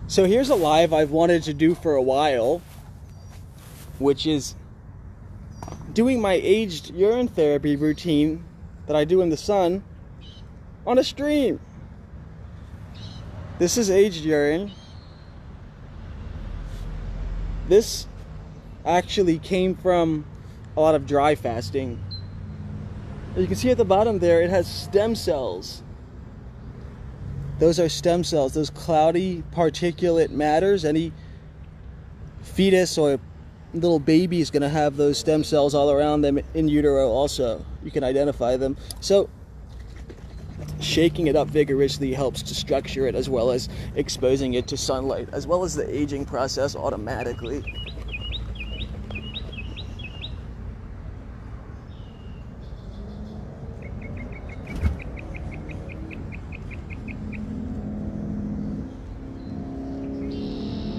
So here's a live I've wanted to do for a while, which is doing my aged urine therapy routine that I do in the sun on a stream. This is aged urine. This actually came from a lot of dry fasting. You can see at the bottom there, it has stem cells. Those are stem cells, those cloudy particulate matters. Any fetus or little baby is going to have those stem cells all around them in utero also. You can identify them. So shaking it up vigorously helps to structure it, as well as exposing it to sunlight, as well as the aging process automatically.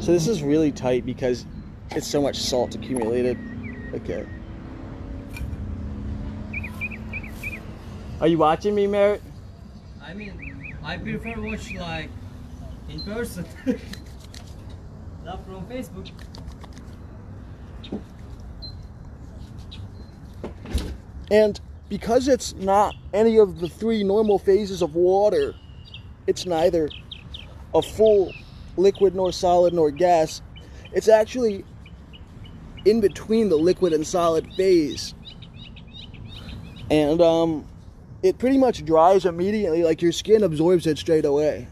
So this is really tight because it's so much salt accumulated. Okay. Are you watching me, Merritt? I mean, I prefer watch like in person, not from Facebook. And because it's not any of the three normal phases of water, it's neither a full liquid nor solid nor gas. It's actually in between the liquid and solid phase. And it pretty much dries immediately, like your skin absorbs it straight away.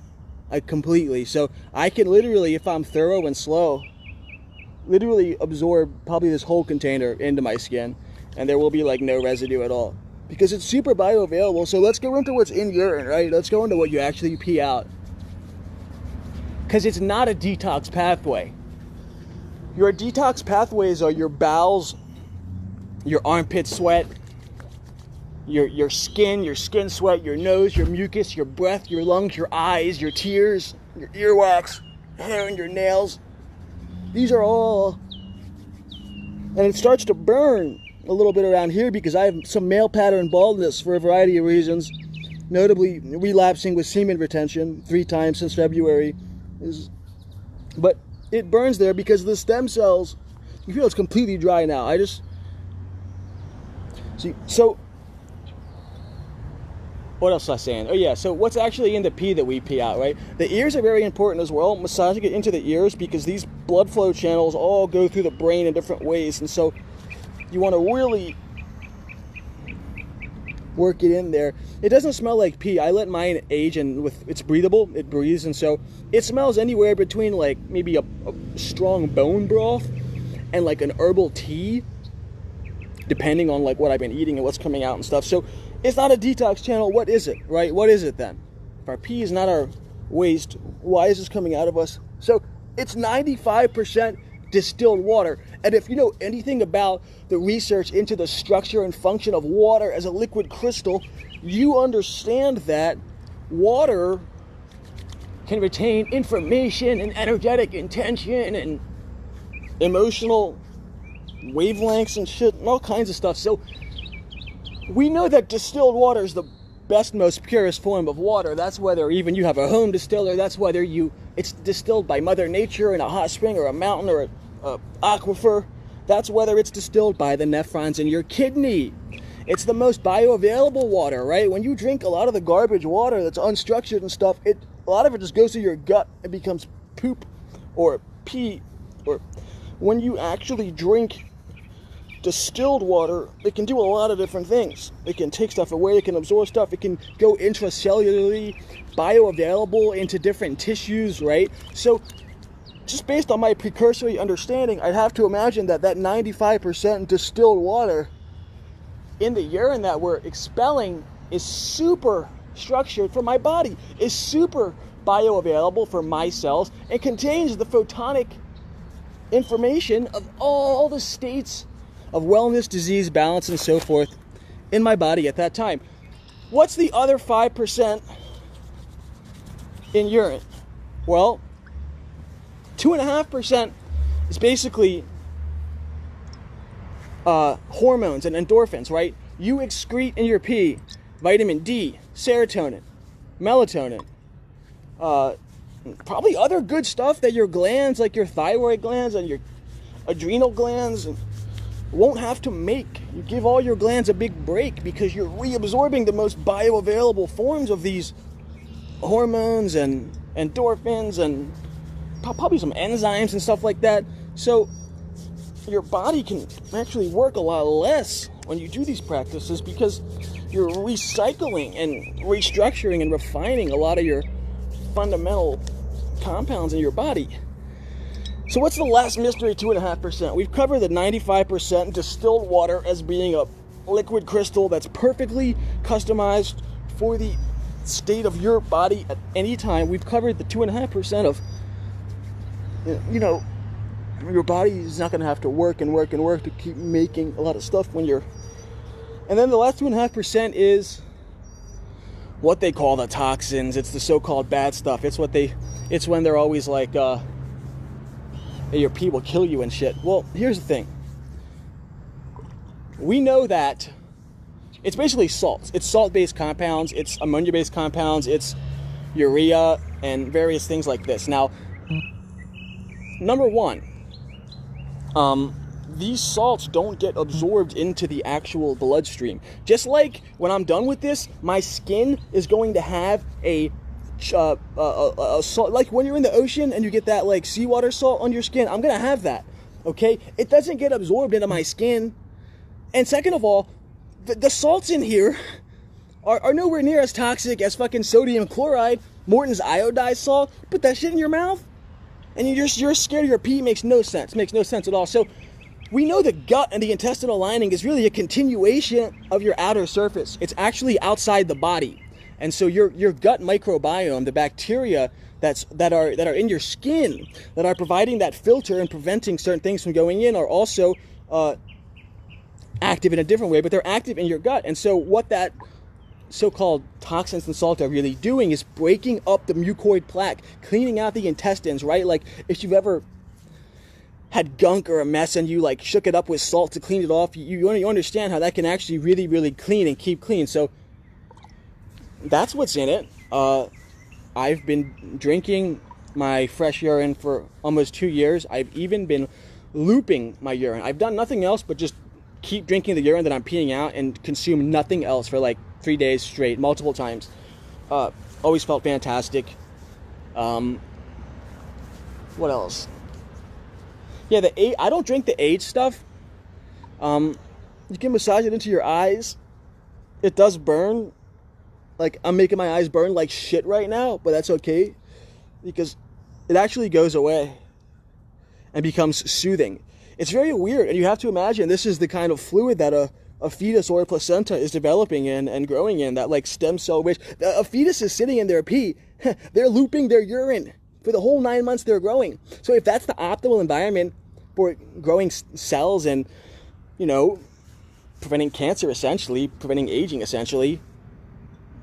Like completely. So I can literally, if I'm thorough and slow, literally absorb probably this whole container into my skin, and there will be like no residue at all. Because it's super bioavailable. So let's go into what's in urine, right? Let's go into what you actually pee out. Because it's not a detox pathway. Your detox pathways are your bowels, your armpit sweat, your skin sweat, your nose, your mucus, your breath, your lungs, your eyes, your tears, your earwax, hair and your nails. These are all, and it starts to burn a little bit around here because I have some male pattern baldness for a variety of reasons, notably relapsing with semen retention 3 times since February. But it burns there because the stem cells, you feel it's completely dry now. I just see. So what else was I saying? Oh yeah, so what's actually in the pee that we pee out, right? The ears are very important as well. Massaging it into the ears because these blood flow channels all go through the brain in different ways, and so you want to really work it in there. It doesn't smell like pee. I let mine age, and it's breathable, it breathes, and so it smells anywhere between like maybe a strong bone broth and like an herbal tea, depending on like what I've been eating and what's coming out and stuff. So it's not a detox channel. What is it, right? What is it then? If our pee is not our waste, why is this coming out of us? So it's 95% distilled water. And if you know anything about the research into the structure and function of water as a liquid crystal, you understand that water can retain information and energetic intention and emotional wavelengths and shit and all kinds of stuff. So we know that distilled water is the best, most purest form of water. That's whether even you have a home distiller, that's whether it's distilled by Mother Nature in a hot spring or a mountain or a aquifer. That's whether it's distilled by the nephrons in your kidney. It's the most bioavailable water, right? When you drink a lot of the garbage water that's unstructured and stuff, a lot of it just goes to your gut and becomes poop or pee. Or when you actually drink distilled water, it can do a lot of different things. It can take stuff away, it can absorb stuff, it can go intracellularly, bioavailable into different tissues, right? So just based on my precursory understanding, I'd have to imagine that 95% distilled water in the urine that we're expelling is super structured for my body, is super bioavailable for my cells, and contains the photonic information of all the states of wellness, disease, balance, and so forth in my body at that time. What's the other 5% in urine? Well, 2.5% is basically hormones and endorphins, right? You excrete in your pee vitamin D, serotonin, melatonin, probably other good stuff that your glands, like your thyroid glands and your adrenal glands, won't have to make. You give all your glands a big break because you're reabsorbing the most bioavailable forms of these hormones and endorphins and probably some enzymes and stuff like that. So your body can actually work a lot less when you do these practices because you're recycling and restructuring and refining a lot of your fundamental compounds in your body. So what's the last mystery 2.5%? We've covered the 95% distilled water as being a liquid crystal that's perfectly customized for the state of your body at any time. We've covered the 2.5% of, your body is not going to have to work to keep making a lot of stuff when you're... And then the last 2.5% is what they call the toxins. It's the so-called bad stuff. It's when they're always like, your pee will kill you and shit. Well, here's the thing. We know that it's basically salts. It's salt-based compounds. It's ammonia-based compounds. It's urea and various things like this. Now, number one, these salts don't get absorbed into the actual bloodstream. Just like when I'm done with this, my skin is going to have a salt, like when you're in the ocean and you get that like seawater salt on your skin. I'm gonna have that, okay? It doesn't get absorbed into my skin. And second of all, the salts in here are nowhere near as toxic as fucking sodium chloride, Morton's iodized salt. Put that shit in your mouth and you're scared of your pee. Makes no sense at all. So we know the gut and the intestinal lining is really a continuation of your outer surface. It's actually outside the body. And so your gut microbiome, the bacteria that are in your skin, that are providing that filter and preventing certain things from going in, are also active in a different way, but they're active in your gut. And so what that so-called toxins and salt are really doing is breaking up the mucoid plaque, cleaning out the intestines, right? Like if you've ever had gunk or a mess and you like shook it up with salt to clean it off, you understand how that can actually really, really clean and keep clean. So that's what's in it. I've been drinking my fresh urine for almost 2 years. I've even been looping my urine. I've done nothing else but just keep drinking the urine that I'm peeing out and consume nothing else for like 3 days straight, multiple times. Always felt fantastic. What else? Yeah, I don't drink the age stuff. You can massage it into your eyes. It does burn. Like, I'm making my eyes burn like shit right now, but that's okay because it actually goes away and becomes soothing. It's very weird, and you have to imagine this is the kind of fluid that a fetus or a placenta is developing in and growing in, that like stem cell rich. A fetus is sitting in their pee. They're looping their urine for the whole 9 months they're growing. So if that's the optimal environment for growing cells and, preventing cancer essentially, preventing aging essentially,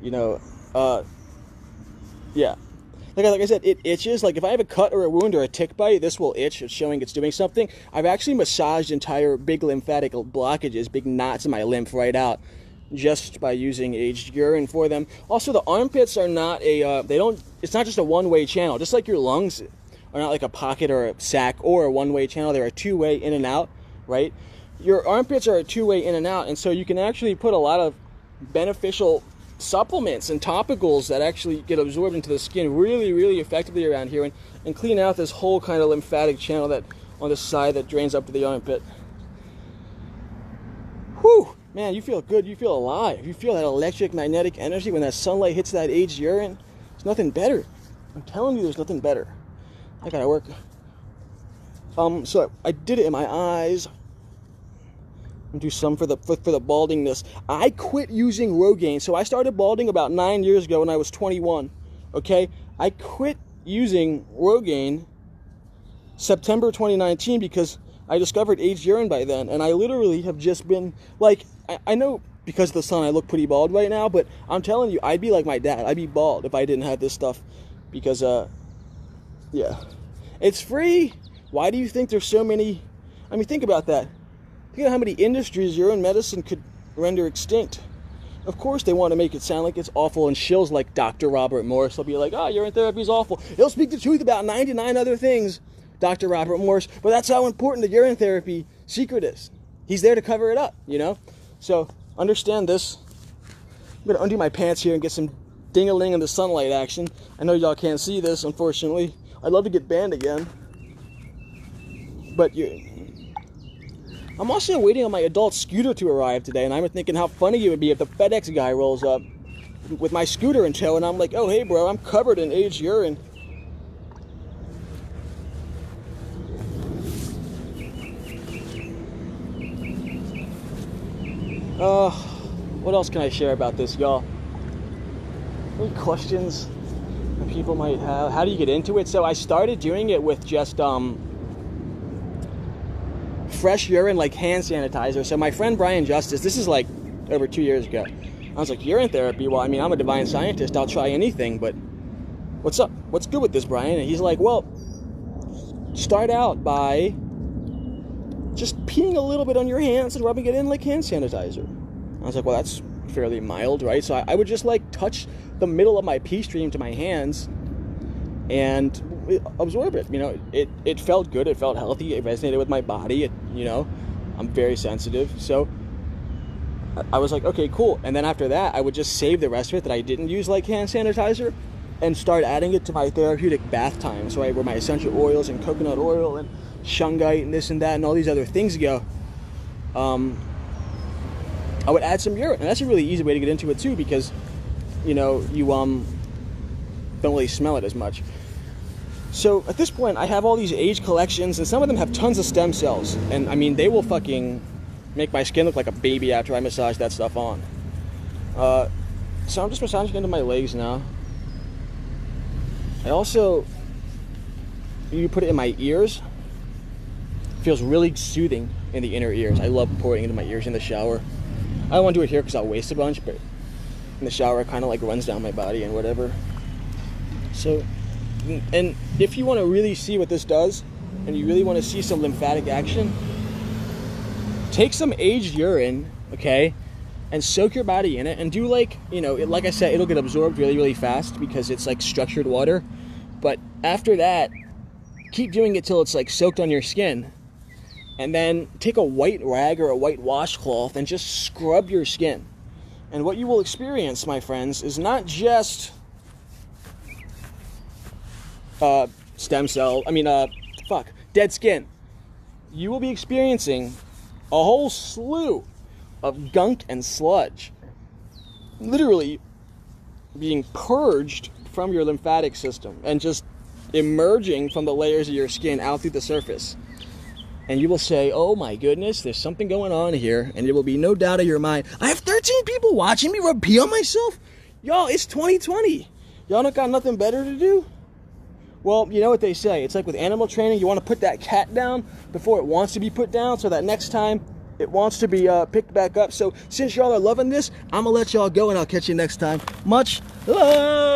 yeah. Like I said, it itches. Like if I have a cut or a wound or a tick bite, this will itch. It's showing it's doing something. I've actually massaged entire big lymphatic blockages, big knots in my lymph right out, just by using aged urine for them. Also, the armpits are not it's not just a one-way channel. Just like your lungs are not like a pocket or a sac or a one-way channel. They're a two-way in and out, right? Your armpits are a two-way in and out, and so you can actually put a lot of beneficial supplements and topicals that actually get absorbed into the skin really, really effectively around here and clean out this whole kind of lymphatic channel that on the side that drains up to the armpit. Whew, man, you feel good. You feel alive. You feel that electric magnetic energy when that sunlight hits that aged urine. There's nothing better. I'm telling you, there's nothing better. I gotta work. So I did it in my eyes. And do some for the baldingness. I quit using Rogaine. So I started balding about 9 years ago when I was 21. Okay? I quit using Rogaine September 2019 because I discovered aged urine by then. And I literally have just been, like, I know because of the sun I look pretty bald right now, but I'm telling you, I'd be like my dad. I'd be bald if I didn't have this stuff. Because, yeah. It's free. Why do you think there's so many? I mean, think about that. Think of how many industries urine medicine could render extinct. Of course they want to make it sound like it's awful, and shills like Dr. Robert Morse will be like, oh, urine therapy is awful. He'll speak the truth about 99 other things, Dr. Robert Morse, but that's how important the urine therapy secret is. He's there to cover it up, you know? So understand this. I'm going to undo my pants here and get some ding-a-ling in the sunlight action. I know y'all can't see this, unfortunately. I'd love to get banned again. But I'm also waiting on my adult scooter to arrive today, and I'm thinking how funny it would be if the FedEx guy rolls up with my scooter in tow, and I'm like, oh, hey, bro, I'm covered in aged urine. What else can I share about this, y'all? Any questions that people might have? How do you get into it? So I started doing it with just fresh urine, like hand sanitizer. So my friend Brian Justice, this is like over 2 years ago, I was like, urine therapy? Well, I mean, I'm a divine scientist. I'll try anything, but what's up? What's good with this, Brian? And he's like, well, start out by just peeing a little bit on your hands and rubbing it in like hand sanitizer. I was like, well, that's fairly mild, right? So I would just like touch the middle of my pee stream to my hands and absorb it. You know, it felt good. It felt healthy. It resonated with my body. You know, I'm very sensitive. So I was like, okay, cool. And then after that, I would just save the rest of it that I didn't use like hand sanitizer and start adding it to my therapeutic bath time. So where my essential oils and coconut oil and shungite and this and that and all these other things go. I would add some urine, and that's a really easy way to get into it too, because you know you don't really smell it as much. So at this point, I have all these age collections, and some of them have tons of stem cells, and I mean they will fucking make my skin look like a baby after I massage that stuff on. So I'm just massaging into my legs now. I also, you put it in my ears. It feels really soothing in the inner ears. I love pouring it into my ears in the shower. I don't want to do it here because I'll waste a bunch, but in the shower it kind of like runs down my body and whatever. So, and if you want to really see what this does, and you really want to see some lymphatic action, take some aged urine, okay, and soak your body in it, and do like, you know, like I said, it'll get absorbed really, really fast because it's like structured water. But after that, keep doing it till it's like soaked on your skin. And then take a white rag or a white washcloth and just scrub your skin. And what you will experience, my friends, is not just dead skin. You will be experiencing a whole slew of gunk and sludge literally being purged from your lymphatic system and just emerging from the layers of your skin out through the surface. And you will say, oh my goodness, there's something going on here. And there will be no doubt of your mind. I have 13 people watching me rub pee on myself? Y'all, it's 2020. Y'all don't got nothing better to do? Well, you know what they say. It's like with animal training. You want to put that cat down before it wants to be put down, so that next time it wants to be picked back up. So since y'all are loving this, I'm going to let y'all go, and I'll catch you next time. Much love.